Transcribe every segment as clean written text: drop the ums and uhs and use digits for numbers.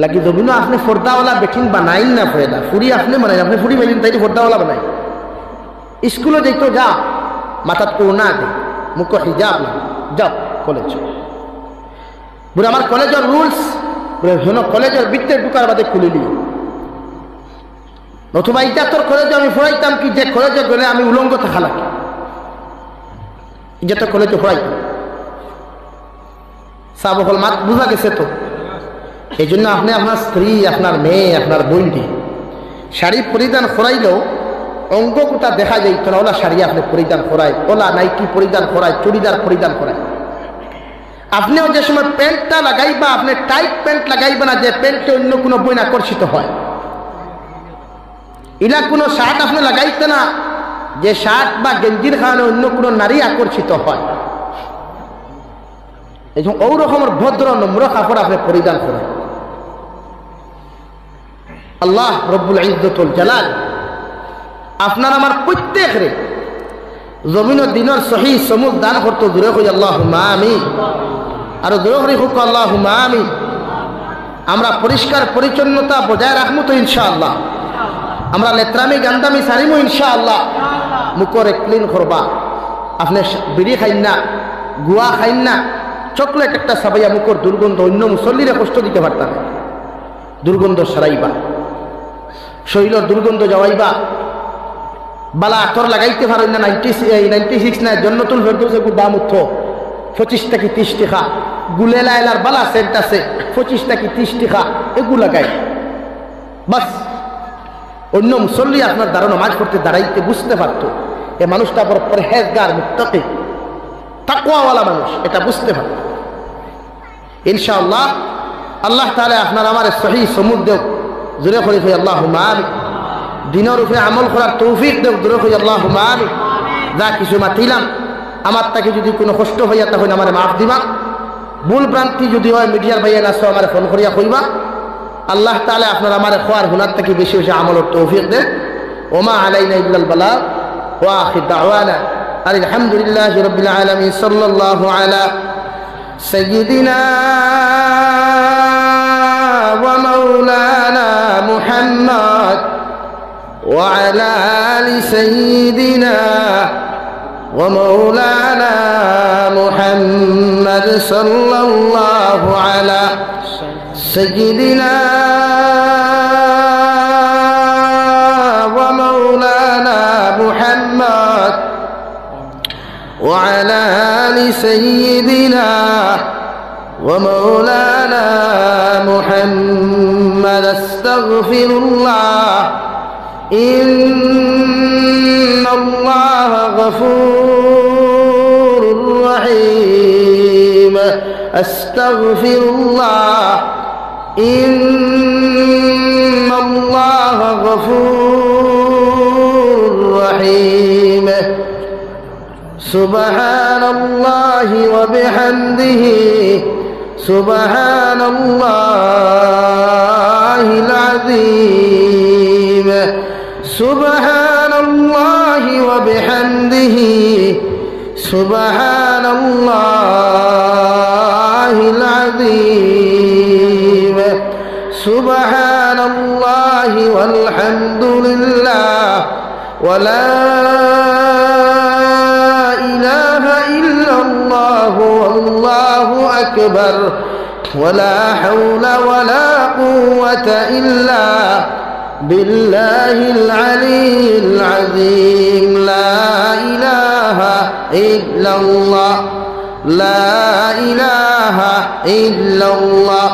লাগি জমিনও আপনি ফর্দাওয়ালা বেঠিন বানাইন না ফয়দা ফুরি আপনি বানাইন আপনি ফুরি বানাইন তাই ফর্দাওয়ালা বানাই স্কুলে যাইতো যা মাথাত কোনা দে মুখ হিজাব না যাও কলেজ বুড়া আমার কলেজের রুলস বুড়া কলেজের ভিতরে ঢুকার বাদে খুলিলি নতুবা এটা তোর কলেজে আমি পড়াইতাম কি যে কলেজে গেলে আমি উলঙ্গ থাকা লাগে এটা তো কলেজে পড়াইতাম সাবকল মাত বুঝা গেছে তো এই জন্য আপনি আপনার স্ত্রী আপনার মেয়ে আপনার বোনটি শাড়ি পরিধান করাইলেও অঙ্গ কোটা দেখা যাইত না ওলা শাড়ি আপনি পরিধান করায় ওলা নাইটি পরিধান করায় চুড়িদার পরিধান করায় আপনিও যে সময় প্যান্টটা লাগাইবা আপনি টাইট প্যান্ট লাগাইবা না যে প্যান্টে অন্য কোনো বইন আকর্ষিত হয় ইলা কোনো শার্ট আপনি লাগাইতে না যে শার্ট বা গেঞ্জির কারণে অন্য কোনো নারী আকর্ষিত হয় এই জন্য ওই রকমের ভদ্র নম্র কাপড় আপনি পরিধান করেন আল্লাহ রব্বুল ইজ্জতুল জালাল আপনার আমার প্রত্যেক রে জমিন ও দিনের সহি সমুদ দান করতে দূরে কই আল্লাহুম্মা আমিন আর দূরে করি হোক আল্লাহুম্মা আমিন আমরা পরিষ্কার পরিচ্ছন্নতা বজায় রাখবো তো ইনশাআল্লাহ আমরা লেত্রামি গান্দামি সারিমো ইনশাআল্লাহ মুখরে ক্লিন করবা আপনি বিড়ি খাইন না গুয়া খাইন না চকলেট একটা সাবাইয়া মুখর দুর্গন্ধ অন্য মুসল্লিরে কষ্ট দিতে পারতাম দুর্গন্ধ সরাইবা শরীরের দুর্গন্ধ যাওয়াইবা বালা আতর লাগাইতে পারেন না 96 না জন্নতুল ফেরদৌসে দাম উঠত 25 থেকে 30 টাকা গুলেলা এলার বালা সেন্ট আছে 25 থেকে 30 টাকা এগুলো লাগাই বাস অন্য মুসল্লি আপনার দ্বারা নামাজ পড়তে দাঁড়াইতে বুঝতে পারত এ মানুষটা বড় পরহেজগার মুত্তাকি তাকওয়াওয়ালা মানুষ এটা বুঝতে পারত ইনশাআল্লাহ আল্লাহ তাআলা আপনার আমার সহি সমুদ দেব জুরে করে কই আল্লাহুম্মা আমিন দিনের উপরে আমল করার তৌফিক দেব জুরে কই আল্লাহুম্মা আমিন যা কিছু মাতিলাম আমার তাকে যদি কোনো কষ্ট হইয়া তাহলে আমার মাফ দিবা ভুল ভ্রান্তি যদি হয় মিডিয়ার ভাইয়া নাসো আমার ফোন করিয়া কইবা আল্লাহ তাআলা আপনার আমার খোয়ার গুনাহ থেকে বেশি বেশি আমলের তৌফিক দেন ওমা আলাইনা ইল্লাল বালাগ ওয়া আখির দাওয়ানা আলহামদুলিল্লাহি রাব্বিল আলামিন সাল্লাল্লাহু আলা সাইয়্যিদিনা ওয়া মাওলানা মুহাম্মদ ওয়া আলা আলি সাইয়্যিদিনা ওয়া মাওলানা মুহাম্মদ সাল্লাল্লাহু আলা سيدنا ومولانا محمد وعلى آل سيدنا ومولانا محمد استغفر الله إن الله غفور رحيم استغفر الله إن الله غفور رحيم سبحان الله وبحمده سبحان الله العظيم سبحان الله وبحمده سبحان الله العظيم سبحان الله والحمد لله ولا إله إلا الله والله أكبر ولا حول ولا قوة إلا بالله العلي العظيم لا إله إلا الله لا إله إلا الله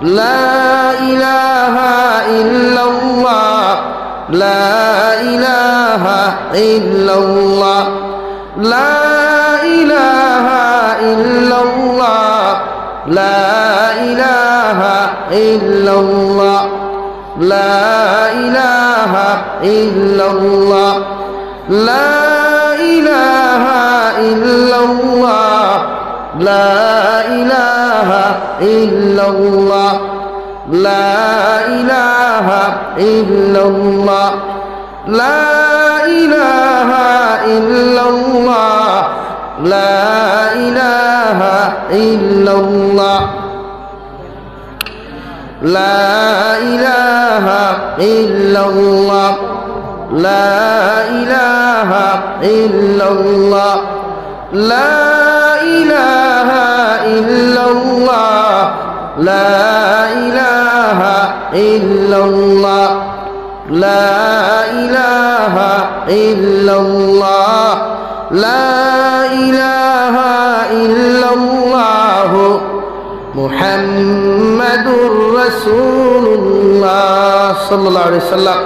لا إله إلا الله لا إله إلا الله لا إله إلا الله لا إله إلا الله لا إله إلا الله لا إله إلا الله لا إله إلا الله لا إله إلا الله لا إله إلا الله لا إله إلا الله লা ইলাহা ইল্লাল্লাহ লা ইলাহা ইল্লাল্লাহ লা ইলাহা ইল্লাল্লাহ লা ইলাহা ইল্লাল্লাহ লা ইলাহা ইল্লাল্লাহ লা ইলাহা ইল্লাল্লাহ মুহাম্মাদুর রাসূলুল্লাহ সাল্লাল্লাহু আলাইহি সাল্লাম।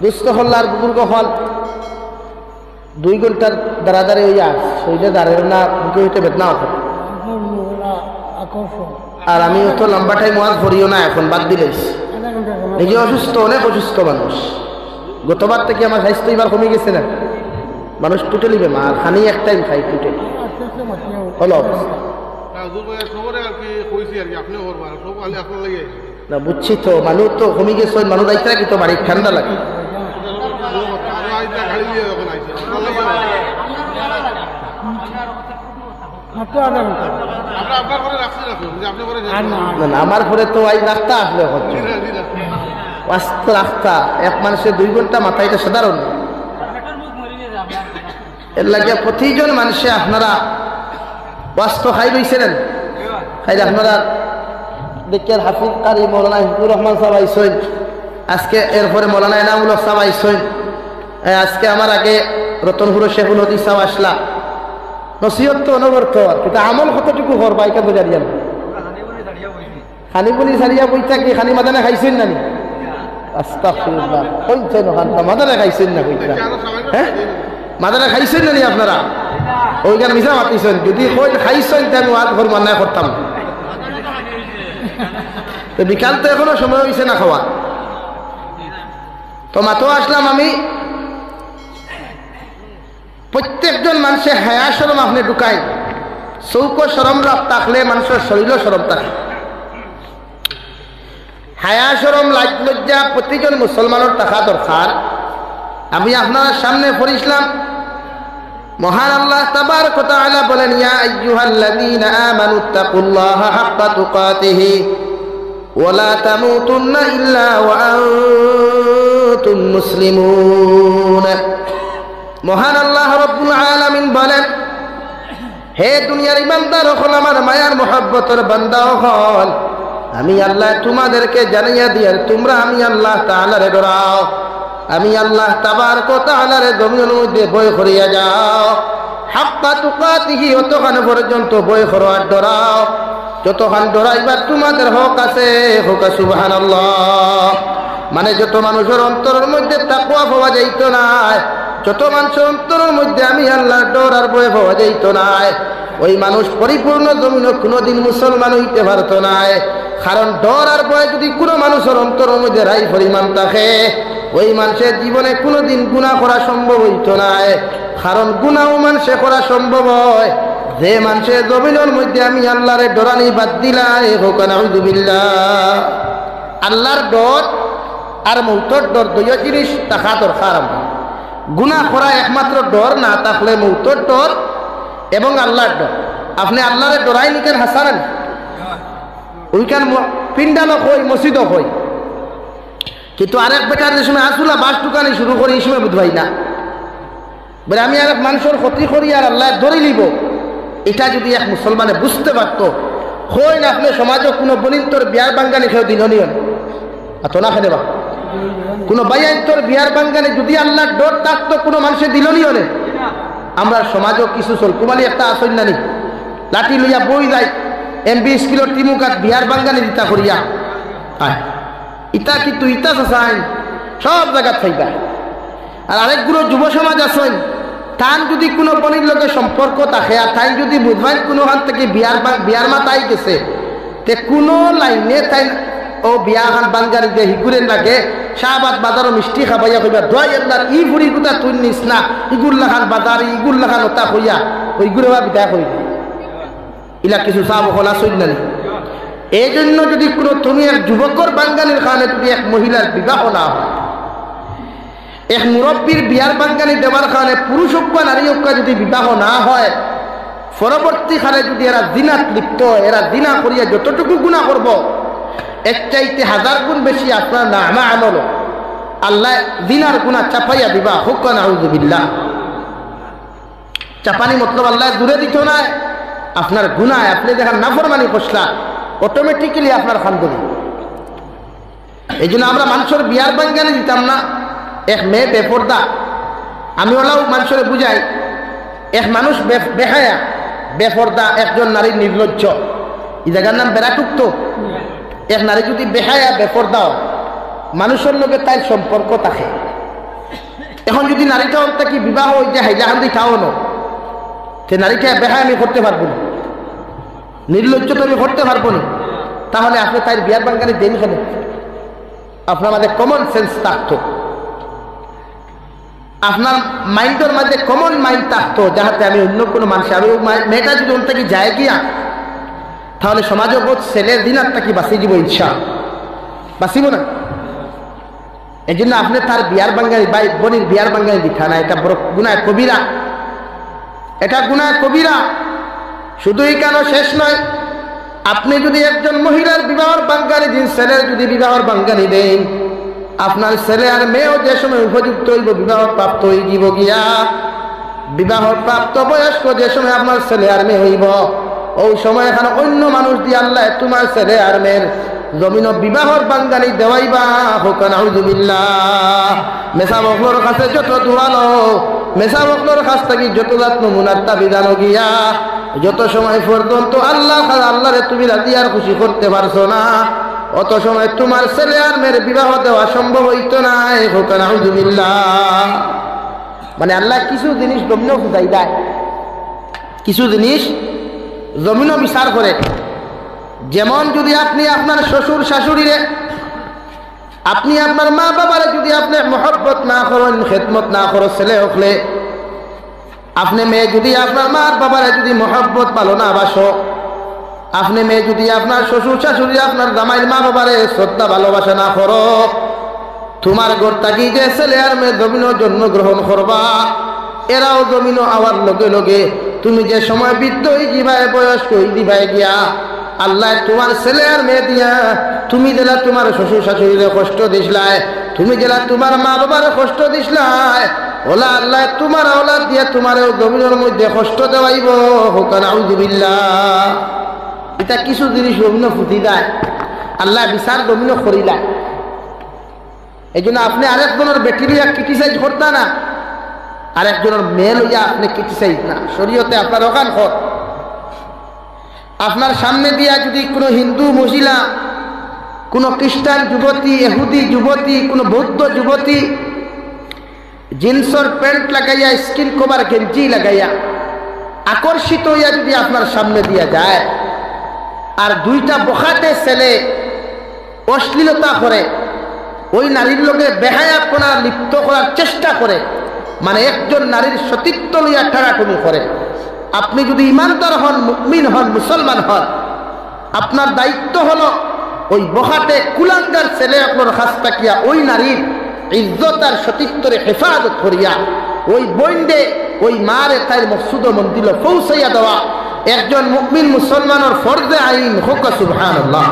দুস্থহল্লার বুজুর্গ হল 2 ঘন্টার দাঁড়াদাঁড়ি হইয়া শরীরে দাঁড়ের না বুকে হইতে বেদনা হবে। আর আমি তো লম্বা টাইম ওয়াজ করিও না, এখন বাদ দিলেই নিজে অসুস্থ, অনেক অসুস্থ মানুষ। গতবার থেকে আমার স্বাস্থ্য এবার কমে গেছে না, মানুষ টোটালি বেমার, খানি এক টাইম খাই টোটালি হলো অবস্থা। না বুঝছি তো, মানুষ তো কমে গেছে, মানুষ আইতে কি তো বাড়ির ঠান্ডা লাগে। আমার পরে তো আই রাস্তা আসলে রাস্তা এক মানুষের 2 ঘন্টা মাথা, এটা সাধারণ। এর লাগে প্রতিজন মানুষে আপনারা ওয়াস্ত খাই রয়েছেন, খাইলে আপনারা দেখেন হাফিজ কারি মৌলানা হিফুর রহমান সাহেব আইসেন, আজকে এরপরে মৌলানা এনামুল হক সাহেব আইসেন, আজকে আমার আগে রতনপুর শেখুল হদিস সাহেব আসলা। নসিহত তো অনবরত, কিন্তু আমল কতটুকু করবা এটা বোঝা যায় না। খানি বলি সারিয়া বই থাকি, খানি মাদানে খাইছেন না? আস্তাগফিরুল্লাহ, কইছেন ওখানটা মাদানে খাইছেন না? কইতা হ্যাঁ মাদানে খাইছেন না আপনারা? ওইখানে মিশা মাতিছেন, যদি কই খাইছেন তা আমি ওয়াজ করব না, করতাম। তো বিকাল তো এখনো সময় হয়েছে না খাওয়া, তো মাতো আসলাম আমি। প্রত্যেকজন মানুষের হায়া শরম আপনি ঢুকাই, চৌক শরম রাখ থাকলে মানুষের শরীরও শরম থাকে। হায়া শরম লাজ লজ্জা প্রতিজন মুসলমানের থাকা দরকার। আমি আপনার সামনে পড়িছিলাম, মহান আল্লাহ তাবারক ওয়া তাআলা বলেন, ইয়া আইয়ুহাল্লাযীনা আমানুত্তাকুল্লাহা হাক্কা তুকাতিহি ওয়া লা তামুতুন্না ইল্লা ওয়া আনতুম মুসলিমুন। মহান আল্লাহ রাব্বুল আলামিন বলেন, হে দুনিয়ার ইমানদার হল, আমার মায়ার মহব্বতের বান্দা হল, আমি আল্লাহ তোমাদেরকে জানাইয়া দিয়ার তোমরা আমি আল্লাহ তাআলারে ডরাও, আমি আল্লাহ তাবারক ওয়া তাআলার জমিনের মধ্যে ভয় করিয়া যাও। হাক্কা তুকাতিহি, অতক্ষণ পর্যন্ত ভয় করো আর ডরাও যতক্ষণ ডরাইবার তোমাদের হক আছে। হোক সুবহানাল্লাহ। মানে যত মানুষের অন্তরের মধ্যে তাকওয়া পাওয়া যাইত না, যত মানুষের অন্তরের মধ্যে আমি আল্লাহর ডর আর ভয় পাওয়া যাইত না, ওই মানুষ পরিপূর্ণ জমিনে কোনোদিন মুসলমান হইতে পারত না। কারণ ডর আর ভয় যদি কোনো মানুষের অন্তরের মধ্যে রাই পরিমাণ থাকে, ওই মানুষের জীবনে কোনোদিন গুনাহ করা সম্ভব হইত না। কারণ গুনাহও মানুষে করা সম্ভব হয় যে মানুষের জমিনের মধ্যে আমি আল্লাহরে ডরানি বাদ দিলাই। হোক নাউযুবিল্লাহ। আল্লাহর ডর আর মৌতর ডর 2 জিনিস থাকা দরকার। আমরা গুনাহ করা একমাত্র ডর না থাকলে মৌতর ডর এবং আল্লাহর ডর। আপনি আল্লাহরে ডরাই নিকেন হাসানেন, ওইখান পিন্ডালও হই মসজিদও হই, কিন্তু আরেক বেটার যে সময় আসুলা বাস দোকানে শুরু করি এই সময় বুঝবাই না, বলে আমি আরেক মানুষের ক্ষতি করি আর আল্লাহ ধরে নিব। এটা যদি এক মুসলমানে বুঝতে পারতো, হই না আপনি সমাজে কোনো বনিন্তর বিয়ার বাঙ্গানি খেয়ে দিন নিয়ন এত না খেলে বা কোনো বাইয়ান্তর বিয়ার বাঙ্গানি যদি আল্লাহর ডর থাকতো কোনো মানুষের দিল নিয়নে। আমরা সমাজও কিছু চল কুমালি একটা আসন নানি লাঠি লইয়া বই যায় এমবি স্কুলের টিমুকাত বিহার বাঙ্গানি দিতা করিয়া ইটা কিন্তু ইটা চাই সব জায়গা থাইবা। আর আরেকগুলো যুব সমাজ আছেন, তান যদি কোনো বনির লোকে সম্পর্ক থাকে আর তাই যদি বুধবার কোনোখান থেকে বিয়ার মাতাই গেছে, তে কোনো লাইনে তাই ও বিয়াখান বাঙ্গানি দিয়ে হিগুরেন লাগে শাহবাদ বাজারও মিষ্টি খাবাইয়া কইবা দয় আপনার ই ঘুরি গুতা তুই নিস না, ইগুল্লাখান বাজার ইগুল্লাখান ওটা কইয়া ওইগুলো বিদায় করি ইলা কিছু চাব খোলা চল না। এই জন্য যদি কোনো তুমি এক যুবকর বাঙ্গানির কারণে যদি এক মহিলার বিবাহ না হয়, এক মুরব্বীর বিয়ার বাঙ্গানি দেওয়ার কারণে পুরুষ হোক বা নারী হোক যদি বিবাহ না হয়, পরবর্তীকালে যদি এরা দিনাত লিপ্ত, এরা দিনা করিয়া যতটুকু গুনাহ করব, এর চাইতে 1000 গুণ বেশি আপনার নামা আমল আল্লাহ জিনার গুনাহ চাপাইয়া দিবা। হুক নাউযুবিল্লাহ। চাপানি মতলব আল্লাহ দূরে দিত না, আপনার গুনাহ আপনি দেখেন নাফরমানি করলা অটোমেটিক্যালি আপনার খান্দরি। এই জন্য আমরা মানুষের বিয়ার বাঙ্গানি দিতাম না। এক মেয়ে বেপর্দা, আমি ওলাও মানুষের বুঝাই, এক মানুষ বেহায়া বেপর্দা, একজন নারী নির্লজ্জ, এই জায়গার নাম বেড়াটুক্ত। এক নারী যদি বেহায়া বেপর্দাও মানুষের লোকে তাই সম্পর্ক থাকে। এখন যদি নারীটা অন্তে কি বিবাহ ওই যে হাইলাহান্দি খাওয়ানো, সে নারীটা বেহায়া আমি করতে পারবো না, নির্লজ্জ তো আমি করতে পারবো না, তাহলে আপনি তাই বিয়ার বাঙ্গানি দেন কেন? আপনার মাঝে কমন সেন্স থাকতো, আপনার মাইন্ডের মাঝে কমন মাইন্ড থাকতো, যাহাতে আমি অন্য কোনো মানুষ, আমি মেয়েটা যদি ওর থেকে যায় গিয়া তাহলে সমাজে বোধ ছেলের দিন আর তাকে বাঁচিয়ে দিব, ইচ্ছা বাঁচিব না। এই জন্য আপনি তার বিয়ার বাঙ্গালি বা বোনের বিয়ার বাঙ্গালি দেখা না, এটা বড় গুনায় কবিরা, এটা গুনায় কবিরা। শুধুই কেন শেষ নয়, আপনি যদি একজন মহিলার বিবাহর বাঙ্গালি দিন, ছেলের যদি বিবাহর বাঙ্গালি দেন, আপনার ছেলে আর মেয়েও যে সময় উপযুক্ত হইব বিবাহ প্রাপ্ত হইব গিয়া, বিবাহ প্রাপ্ত বয়স্ক যে সময় আপনার ছেলে আর মেয়ে হইব, ওই সময় এখানে অন্য মানুষ দিয়ে আল্লাহ তোমার ছেলে আর মেয়ের জমিন বিবাহর বাঙ্গালি দেওয়াইবা। হোক নাউযুবিল্লাহ। মেসা বকলোর কাছে যত দৌড়ালো, মেসা বকলোর কাছ থেকে যত যত্ন মুনাত্তা বিধান গিয়া, যত সময় পর্যন্ত আল্লাহরে তুমি রাজি আর খুশি করতে পারছো না, অত সময় তোমার ছেলে আর মেয়ের বিবাহ দেওয়া সম্ভব হইতো না। হোক নাউযুবিল্লাহ। মানে আল্লাহ কিছু জিনিস জমিনও বুঝাই দেয়, কিছু জিনিস জমিনও বিচার করে। যেমন যদি আপনি আপনার শ্বশুর শাশুড়িরে, আপনি আপনার মা বাবারে যদি আপনি মহব্বত না করেন, খেদমত না করো, ছেলে হকলে আপনি মেয়ে যদি আপনার মা বাবারে যদি মহব্বত ভালো না বাসো, আপনি মেয়ে যদি আপনার শ্বশুর শাশুড়ি আপনার জামাইয়ের মা বাবারে শ্রদ্ধা ভালোবাসা না করো, তোমার ঘর থাকি যে ছেলে আর মেয়ে জমিনও জন্ম গ্রহণ করবা, এরাও জমিনও আওয়ার লগে লগে তুমি যে সময় বৃদ্ধ হয়ে দিবাই, বয়স্ক হয়ে দিবাই গিয়া, আল্লাহ তোমার ছেলে আর মেয়ে দিয়া তুমি যেলা তোমার শ্বশুর শাশুড়িরে কষ্ট দিসলাই, তুমি যেলা তোমার মা বাবার কষ্ট দিসলাই, ওলা আল্লাহ তোমার আওলাদ দিয়া তোমার জমিনের মধ্যে কষ্ট দেওয়াইব। হোক নাউযুবিল্লাহ। এটা কিছু জিনিস জমিন ফুটি দেয়, আল্লাহ বিচার জমিন করিলায়। এই জন্য আপনি আরেকজনের বেটি লইয়া ক্রিটিসাইজ করতা না, আরেকজনের মেয়ে লইয়া আপনি ক্রিটিসাইজ না। শরীয়তে আপনার ওখান কর, আপনার সামনে দিয়া যদি কোনো হিন্দু মহিলা, কোনো খ্রিস্টান যুবতী, ইহুদি যুবতী, কোনো বৌদ্ধ যুবতী জিন্সের প্যান্ট লাগাইয়া, স্কিন কভার গেঞ্জি লাগাইয়া আকর্ষিত হইয়া যদি আপনার সামনে দিয়া যায়, আর দুইটা বখাটে ছেলে অশ্লীলতা করে, ওই নারীর লোকে বেহায়াপনা লিপ্ত করার চেষ্টা করে, মানে একজন নারীর সতীত্ব লইয়া ঠাড়াটুনি করে, আপনি যদি ইমানদার হন, মুমিন হন, মুসলমান হন, আপনার দায়িত্ব হলো ওই বখাটে কুলাঙ্গার ছেলে আপনার কাছ থাকিয়া ওই নারীর ইজ্জত আর সতীত্বরে হেফাজত করিয়া ওই বইন্ডে ওই মারে তাই মকসুদ মন্দির পৌঁছাইয়া দেওয়া একজন মুমিন মুসলমানের ফরজে আইন। হোক সুবহানাল্লাহ।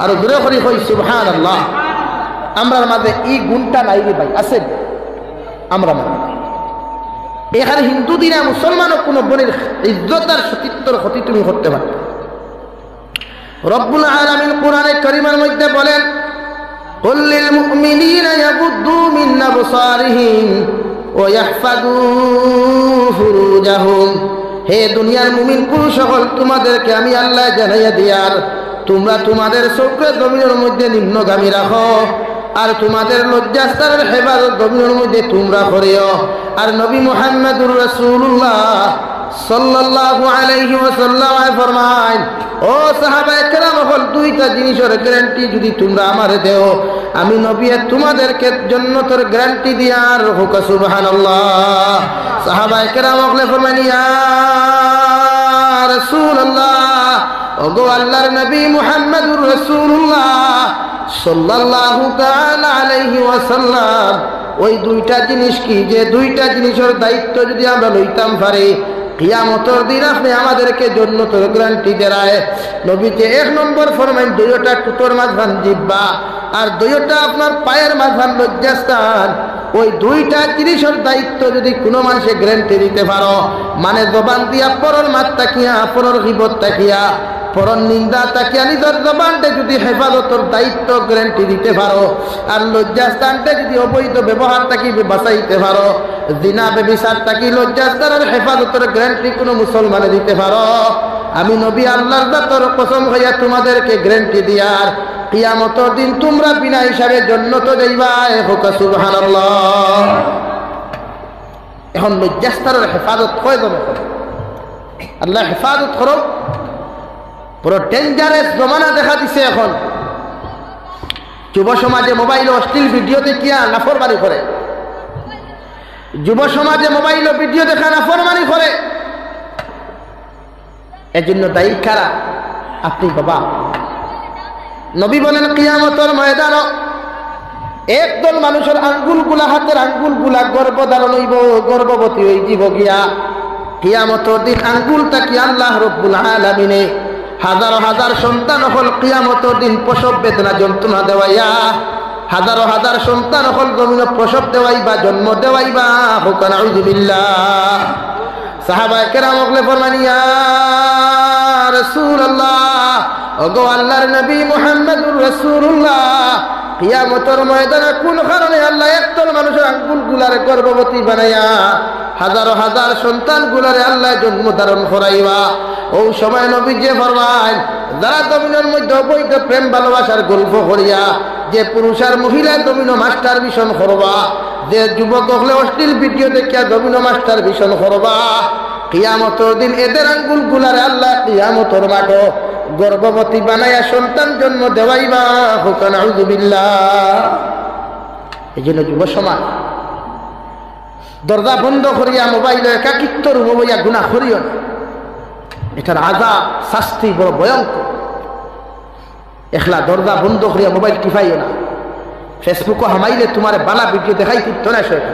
আর দূরে করি হই সুবহানাল্লাহ। আমরার মাঝে এই গুণটা নাই রে ভাই, আছেন আমরা মাঝে। এখানে হিন্দু দিনা মুসলমানও কোনো বোনের ইজ্জত আর সতীত্বর ক্ষতি তুমি করতে পারো। রব্বুল আলামিন কোরআনে কারীমের মধ্যে বলেন, কুল লিল মুমিনিনা ইয়াগুদ্দু মিন আবসারিহিম ওয়া ইয়াহফাযু ফুরুজাহুম। হে দুনিয়ার মুমিন পুরুষ সকল, তোমাদেরকে আমি আল্লাহ জানাইয়া দিয়ার, তোমরা তোমাদের চোখকে জমিনের মধ্যে নিম্নগামী রাখো, আর তোমাদের লজ্জাস্থানের হেফাজত জমিনের মধ্যে তোমরা করিও। আর নবী মুহাম্মদুর রাসূলুল্লাহ সাল্লাল্লাহু আলাইহি ওয়াসাল্লাম ফরমায়, ও সাহাবায়ে কেরাম, হল দুইটা জিনিসের গ্যারান্টি যদি তোমরা আমারে দেও, আমি নবী তোমাদেরকে জান্নাতের গ্যারান্টি দিয়ার। হোক সুবহানাল্লাহ। সাহাবায়ে কেরাম বলে ফরমান, ইয়া রাসূলুল্লাহ, ওগো আল্লাহর নবী মুহাম্মদুর রাসূলুল্লাহ সাল্লাল্লাহু তাআলা আলাইহি ওয়াসাল্লাম, ওই দুইটা জিনিস কি, যে দুইটা জিনিসের দায়িত্ব যদি আমরা লইতাম পারি, কিয়ামতের দিন আপনি আমাদেরকে জান্নাতের গ্যারান্টি দেয়। নবীকে 1 নম্বর ফরমাইন দুইটা টুটোর মাঝখান জিব্বা আর দুইটা আপনার পায়ের মাঝখান লজ্জাস্থান, ওই দুইটা জিনিসের দায়িত্ব যদি কোনো মানুষে গ্যারান্টি দিতে পারো, মানে জবান দিয়া পরর মাত তাকিয়া, পরর গীবত তাকিয়া, পরর নিন্দা তাকিয়া নিজের জবানটা যদি হেফাজতের দায়িত্ব গ্যারান্টি দিতে পারো, আর লজ্জাস্থানটা যদি অবৈধ ব্যবহার থাকি বাঁচাইতে পারো, জিনা বেবিচার থাকি লজ্জাস্থানের হেফাজতের গ্যারান্টি কোনো মুসলমানে দিতে পারো, আমি নবী আল্লাহর জাতের কসম হইয়া তোমাদেরকে গ্যারান্টি দিয়ার কিয়ামতের দিন তোমরা বিনা হিসাবে জান্নাত যাইবা। হোক সুবহানাল্লাহ। এখন লজ্জাস্থানের হেফাজত কয়জন করে? আল্লাহ হেফাজত করো। পুরো ডেঞ্জারাস জমানা দেখা দিছে এখন। যুব সমাজে মোবাইলে অশ্লীল ভিডিও দেখিয়া নাফরমানি করে, যুব সমাজে মোবাইলে ভিডিও দেখা নাফরমানি করে। এর জন্য দায়ী কারা? আপনি বাবা। নবী বলেন কিয়ামতের ময়দান একদল মানুষের আঙ্গুলগুলা, হাতের আঙ্গুলগুলা গর্ভধারণ হইব, গর্ভবতী হয়ে যাব গিয়া। কিয়ামতের দিন আঙ্গুলটা কি আল্লাহ রব্বুল আলামিনে হাজার হাজার সন্তান হল কিয়ামতের দিন প্রসব বেদনা যন্ত্রণা দেওয়াইয়া, হাজারো হাজার সন্তান হল জমিন প্রসব দেওয়াইবা, জন্ম দেওয়াইবা। হোক নাউযুবিল্লাহ। সাহাবায়ে কেরাম বলে ফরমান ইয়া রাসূলুল্লাহ, ওগো আল্লাহর নবী মুহাম্মদুর রাসূলুল্লাহ, কিয়ামতের ময়দানে কোন কারণে আল্লাহ একদল মানুষের আঙ্গুলগুলারে গর্ভবতী বানাইয়া হাজারো হাজার সন্তানগুলারে আল্লাহ জন্ম ধারণ করাইবা? ও সময় নবীজি ফরমায়, যারা জমিনের মধ্যে অবৈধ প্রেম ভালোবাসার গল্প করিয়া যে পুরুষ আর মহিলা জমিন মাস্টার ভিশন করবা, যে যুবক হলে অশ্লীল ভিডিও দেখিয়া জমিন মাস্টার ভিশন করবা, কিয়ামতের দিন এদের আঙ্গুলগুলারে আল্লাহ কিয়ামতের মাঠে গর্ভবতী বানাইয়া সন্তান জন্ম দেওয়াইবা। হোক নাউযুবিল্লাহ। এই জন্য যুব সমাজ দরজা বন্ধ করিয়া মোবাইলে একাকিত্ব রুম হইয়া গুনাহ করিও না। এটার আযাব শাস্তি বড় ভয়ঙ্কর। একলা দরজা বন্ধ করিয়া মোবাইল টিপাইও না। ফেসবুকে হামাইলে তোমার বালা ভিডিও দেখাই করতো না, সেটা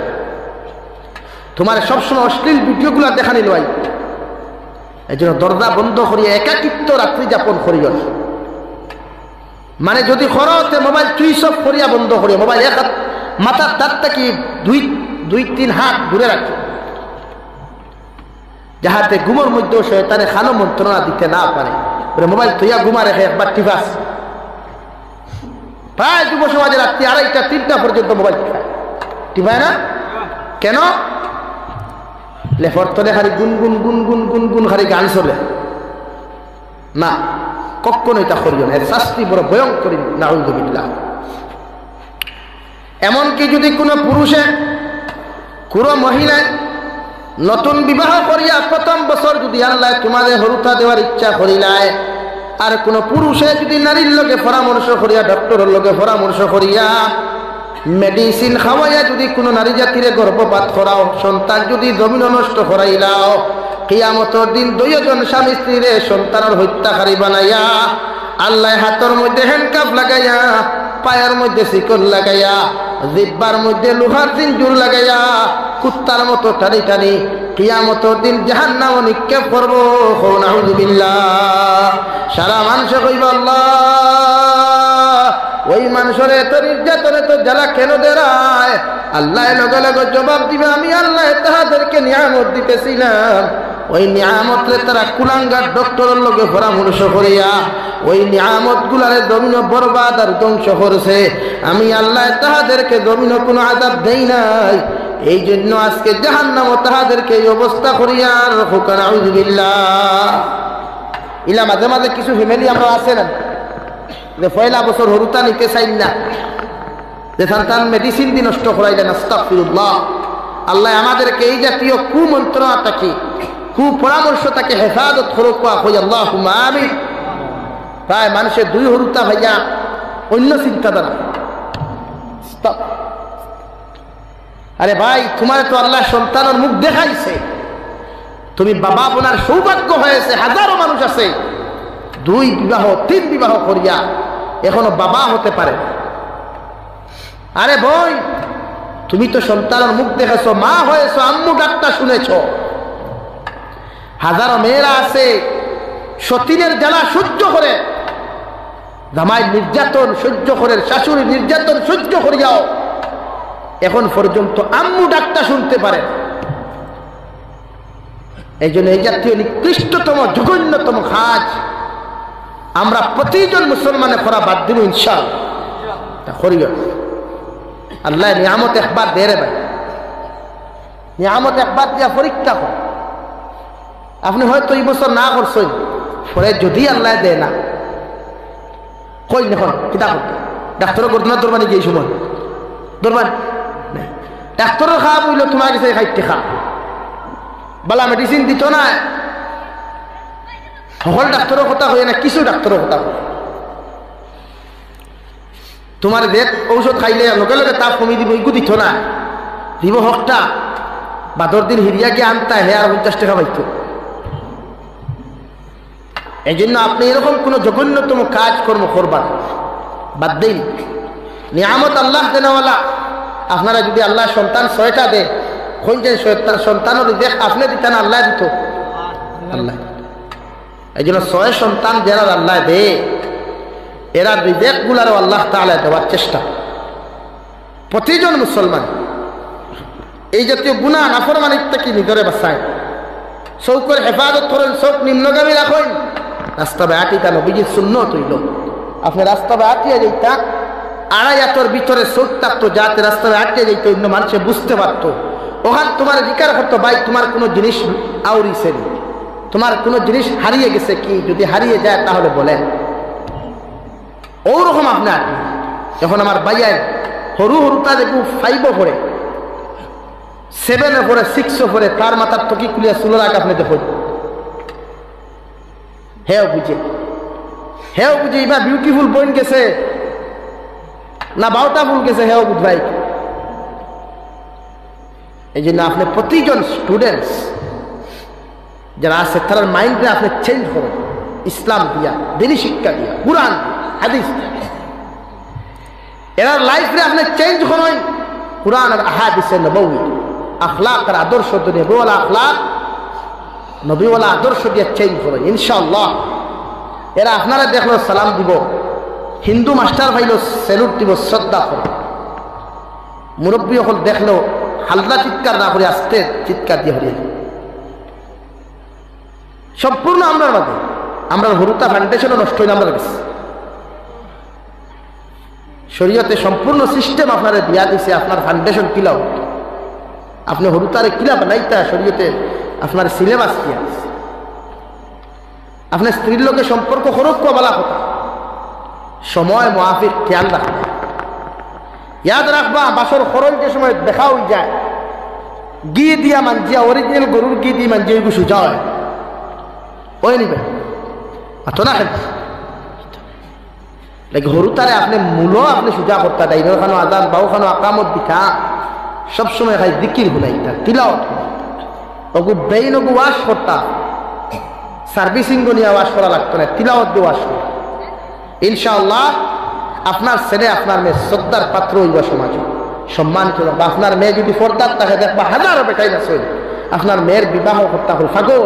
তোমার সবসময় অশ্লীল ভিডিওগুলো দেখানি লয়। এই জন্য দরজা বন্ধ করিয়া একাকিত্ব রাত্রি যাপন করিও না। মানে যদি খরতে মোবাইল সুইচ অফ করিয়া বন্ধ করিয়া মোবাইল এক হাত মাথার দাঁতটা কি দুই তিন হাত দূরে রাখো, যাহাতে ঘুমের মধ্যেও শয়তানে খানো মন্ত্রণা দিতে না পারে। মোবাইল তুইয়া ঘুমা রেখে একবার টিপাস। প্রায় যুব সমাজের রাত্রি 2:30 3টা পর্যন্ত মোবাইল টিপায় না কেন? লেফর তলে খালি গুনগুন গুনগুন গুনগুন খালি গান চলে না। কখনো এটা করিও না, এর শাস্তি বড় ভয়ঙ্কর। নাউযুবিল্লাহ। এমনকি যদি কোনো পুরুষে কোনো মহিলায় নতুন বিবাহ করিয়া প্রথম বছর যদি আল্লাহ তোমাদের হরুতা দেওয়ার ইচ্ছা করিলায়, আর কোনো পুরুষে যদি নারীর লগে পরামর্শ করিয়া, ডক্টরের লগে পরামর্শ করিয়া, মেডিসিন খাওয়াইয়া যদি কোনো নারী জাতিরে গর্ভপাত করাও, সন্তান যদি জমিন নষ্ট করাইলাও, কিয়ামতের দিন দুইজন স্বামী স্ত্রীরে সন্তানের হত্যাকারী বানাইয়া আল্লাহ হাতের মধ্যে হ্যান্ডকাফ লাগাইয়া, পায়ের মধ্যে শিকল লাগাইয়া, জিহ্বার মধ্যে লোহার জিঞ্জুর লাগাইয়া কুত্তার মতো টানি টানি কিয়ামতের দিন জাহান্নামে নিক্ষেপ করব। নাউযুবিল্লাহ। সারা মানুষ কইব আল্লাহ, ওই মানুষের এত নির্যাতন এত জ্বালা কেন দেয়? আল্লাহ লগে লগে জবাব দিবে, আমি আল্লাহ তাহাদেরকে নিয়ামত দিতেছিলাম, ওই নিয়ামতরে তারা কুলাঙ্গার ডক্টরের লগে পরামর্শ করিয়া ওই নিয়ামত গুলারে জমিন বরবাদ আর ধ্বংস করছে। আমি আল্লাহ তাহাদেরকে জমিন কোনো আযাব দেই নাই, এই জন্য আজকে জাহান্নাম তাহাদেরকে এই অবস্থা করিয়া। নাউযুবিল্লাহ। ইলা মাঝে মাঝে কিছু ফ্যামিলি আমরা আছে না যে পয়লা বছর হরুতা নিতে চাই না, যে সন্তান মেডিসিন দিয়ে নষ্ট করাইলেন। আস্তাগফিরুল্লাহ। আল্লাহ আমাদেরকে এই জাতীয় কুমন্ত্রণা থাকে, কুপরামর্শ তাকে হেফাজত করুক। আল্লাহুম্মা আমিন। প্রায় মানুষের 2 হরুতা ভাইয়া অন্য চিন্তাধারা। আরে ভাই, তোমার তো আল্লাহ সন্তানের মুখ দেখাইছে, তুমি বাবা বোনার সৌভাগ্য হয়েছে। হাজারো মানুষ আছে 2 বিবাহ 3 বিবাহ করিয়া এখনো বাবা হতে পারে। আরে ভাই, তুমি তো সন্তানের মুখ দেখেছো, মা হয়েছো, আম্মু ডাকটা শুনেছ। হাজারো মেয়েরা আছে সতীনের জ্বালা সহ্য করে, জামাই নির্যাতন সহ্য করে, শাশুড়ি নির্যাতন সহ্য করিয়াও এখন পর্যন্ত আম্মু ডাক্তার শুনতে পারে। এই জন্য এই জাতীয় নিকৃষ্টতম জঘন্যতম কাজ আমরা প্রতিজন মুসলমানে করা বাদ দিব ইনশাআল্লাহ। করিও আল্লাহ নিয়ামত একবার দে রে ভাই, নিয়ামত একবার দিয়া পরীক্ষা কর। আপনি হয়তো এই বছর না করছেন, পরে যদি আল্লাহ দেয় না কই এখন কিতা করতে ডাক্তারও করতো না দরবানি গিয়ে সময় দরবান ডাক্তারও খাওয়া বইল তোমার কাছে খাইতে খা বালা মেডিসিন দিত না। সকল ডাক্তারও কথা হয়ে না, কিছু ডাক্তারও কথা হয় তোমার দেখ ঔষধ খাইলে লগে লগে তাপ কমি দিব, ইগু দিত না, দিব হকটা বাদর দিন হিরিয়া গিয়ে আনতা হে আর 50 টাকা পাইত। এই জন্য আপনি এরকম কোনো জঘন্যতম কাজ কর্ম করবার বাদ দেন। নিয়ামত আল্লাহ দেনওয়ালা। আপনারা যদি আল্লাহ সন্তান 6টা দে, কোন যে সন্তানের দেখ আপনি দিতেন আল্লাহ দিত, আল্লাহ। এই জন্য 6 সন্তান যারা আল্লাহ দে এরা রিজেক গুলারও আল্লাহ তাআলা দেওয়ার চেষ্টা। প্রতিজন মুসলমান এই জাতীয় গুনাহ নাফরমানির থেকে নিজরে বাঁচায়, চৌকের হেফাজত করেন, চৌক নিম্নগামী রাখেন। রাস্তা বেআটিটা নবীজির সুন্নত হইল, আপনি রাস্তা বেআটিয়ে যেটা আড়াইয়াতর ভিতরে চৌক থাকতো, যাতে রাস্তা বেআটিয়ে যেত অন্য মানুষে বুঝতে পারত। ওখান তোমার জিজ্ঞাসা করতো ভাই তোমার কোনো জিনিস আউরিছে, তোমার কোনো জিনিস হারিয়ে গেছে কি, যদি হারিয়ে যায় তাহলে বলেন। ওরকম আপনার এখন আমার ভাইয়ায় হরু হরুতা দেখু 5 পড়ে 7 পড়ে 6 পড়ে, তার মাথার টকি খুলিয়া চুলোর আগে আপনি দেখুন, হেও বুঝে এবার বিউটিফুল বোন গেছে না 12টা ফুল গেছে, হেও বুঝ ভাই। এই জন্য আপনি প্রতিজন স্টুডেন্টস যারা আছে তার মাইন্ডে আপনি চেঞ্জ করুন, ইসলাম দিয়া, দিনী শিক্ষা দিয়া, কুরআন হাদিস, এরা লাইফে আপনি চেঞ্জ করুন। কুরআন আর হাদিসে নববী আখলাক আর আদর্শ দিয়ে, নবীওয়ালা আখলাক নবীওয়ালা আদর্শ দিয়ে চেঞ্জ করুন ইনশাআল্লাহ। এরা আপনারা দেখলো সালাম দিব, হিন্দু মাস্টার ভাইল স্যালুট দিব, শ্রদ্ধা করো। মুরব্বী হল দেখলো হালদা চিৎকার না করে আস্তে চিৎকার দিয়ে হরিয়ে সম্পূর্ণ আমরার বাদে। আমরা হরুতা ফাউন্ডেশনও নষ্ট হইলে আমরা গেছি। শরীয়তে সম্পূর্ণ সিস্টেম আপনারা দিয়া দিছে, আপনার ফাউন্ডেশন কিলাও, আপনি হরুতারে কিলা বানাইতা শরীয়তে আপনার সিলেবাস কি আছে। আপনার স্ত্রীর লোকে সম্পর্ক খরচ বলা কথা, সময় মুআফিক খেয়াল রাখবে। ইয়াদ রাখবা বাসর খরচ যে সময় দেখা হয়ে যায়, ঘি দিয়া মানজিয়া অরিজিনাল গরুর ঘি দিয়ে মানজিয়া ওইগু সোজা হয়, ওই নিবে আতো না লাগে হরুতারে আপনি মূল আপনি সোজা করতা ডাইনের খানো আজান বাউ খানো আকামত দিতা সবসময় খাই জিকির হুনাইতা, তিলাওয়াত ওগু ব্রেইন ওগু ওয়াশ করতা, সার্ভিসিং নিয়ে ওয়াশ করা লাগতো না, তিলাওয়াত দিয়ে ওয়াশ করা। ইনশাআল্লাহ আপনার ছেলে আপনার মেয়ে শ্রদ্ধার পাত্র হইবা সমাজ, সম্মানিত। আপনার মেয়ে যদি ফরদার তাকে দেখবা হাজারো বেটাই না সই, আপনার মেয়ের বিবাহ করতে হল পাগল,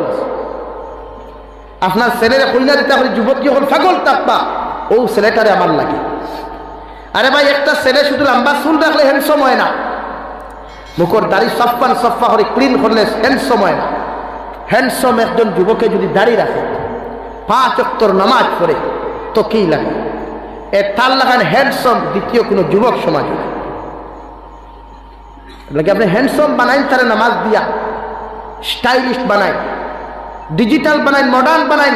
আপনার ছেলের কইনা দিতে হলে যুবতী হল পাগল থাকবা, ও ছেলেটারে আমার লাগে। আরে ভাই একটা ছেলে শুধু লম্বা চুল রাখলে হ্যান্ডসম হয় না, মুখর দাড়ি সফান সফা করে ক্লিন করলে হ্যান্ডসম হয় না। হ্যান্ডসম একজন যুবকে যদি দাড়ি রাখে, 5 ওয়াক্ত নামাজ পড়ে, তো কি লাগে? এর তার লাগান হ্যান্ডসম দ্বিতীয় কোনো যুবক সমাজ লাগে। আপনি হ্যান্ডসম বানাইন, তারা নামাজ দিয়া স্টাইলিশ বানাই, ডিজিটাল বানাইন, মডার্ন বানাইন,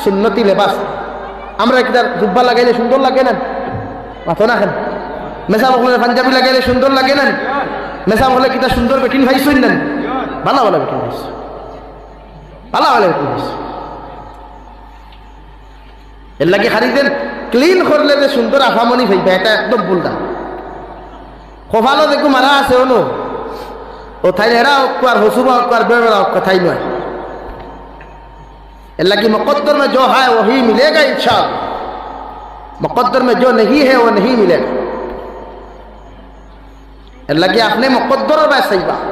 সুন্নতি লেবাস। আমরা একটা জুব্বা লাগাইলে সুন্দর লাগে না? মাথো না কেন? মেসাব হলে পাঞ্জাবি লাগাইলে সুন্দর লাগে না? মেসাব হলে কিটা সুন্দর বেটিন ভাইছই না? ভালো ভালো বেটিন ভাইছ, ভালো ভালো বেটিন ভাইছ। এর লাগে খারিদেন ক্লিন করলে যে সুন্দর আফামনি ভাইবা, এটা একদম ভুল দাম। কপালও দেখো মারা আছে অনু, ও থাই এরা হোক আর হসুবা হোক আর বেড়া হোক কথাই নয়। अल्लाह की मुक़द्दर में जो है वही मिलेगा इंशाअल्लाह, मुक़द्दर में जो नहीं है वो नहीं मिलेगा। अल्लाह की अपने मुक़द्दर और सही बात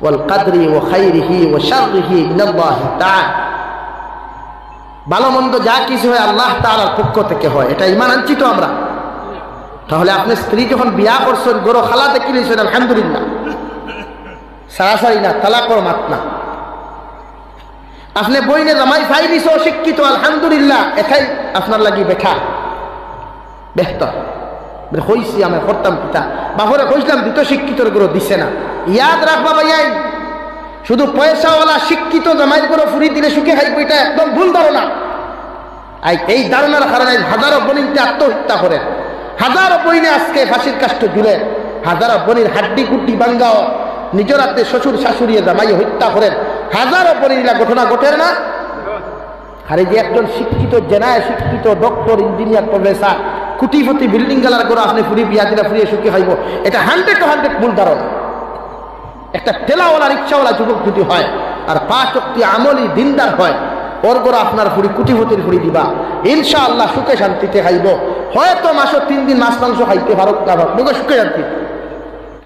ওয়াল কাদরি ওয়া খাইরিহি ওয়া শাররিহি মিনাল্লাহি তাআলা। ভালো মন্দ যা কিছু হয় আল্লাহ তাআলার পক্ষ থেকে হয়, এটা ঈমান আনছি তো আমরা। তাহলে আপনি স্ত্রী যখন বিয়া করছেন গরো খালা দেখি নিয়েছেন আলহামদুলিল্লাহ, সারাসারি না, তালাকর মাত না। আপনি বইনে জামাই ফাই দিছ শিক্ষিত আলহামদুলিল্লাহ, এটাই আপনার লাগি বেঠা বেহতর। হইছি আমি করতাম পিতা বাপরে কইছিলাম দিত শিক্ষিতর গরো দিছে না। ইয়াদ রাখবা ভাইয়াই, শুধু পয়সাওয়ালা শিক্ষিত জামাই গরো ফুরি দিলে সুখে খাইব, এটা একদম ভুল ধারণা। এই ধারণার কারণে হাজারো বনিতে আত্মহত্যা করেন, হাজারো বইনে আজকে ফাঁসির কাষ্ট জুড়ে, হাজারো বনির হাড্ডি কুড্ডি বাঙ্গাও নিজের হাতে শ্বশুর শাশুড়িয়ে জামাই হত্যা করেন, হাজারো বনিরা ঘটনা ঘটের না। আরে যে একজন শিক্ষিত জেনায় শিক্ষিত ডক্টর ইঞ্জিনিয়ার প্রফেসর কুটিপতি বিল্ডিং গালার করে আপনি ফুরি বিয়া দিলা ফুরিয়ে সুখে খাইব, এটা 100% ভুল ধারণা। একটা ঠেলাওয়ালা রিক্সাওয়ালা যুবক যদি হয় আর 5 ওয়াক্ত আমলি দিনদার হয়, ওর করে আপনার ফুরি কুটিপতির ফুরি দিবা, ইনশাআল্লাহ সুখে শান্তিতে খাইব। হয়তো মাসে 3 দিন মাছ মাংস খাইতে পারো না, সুখে শান্তি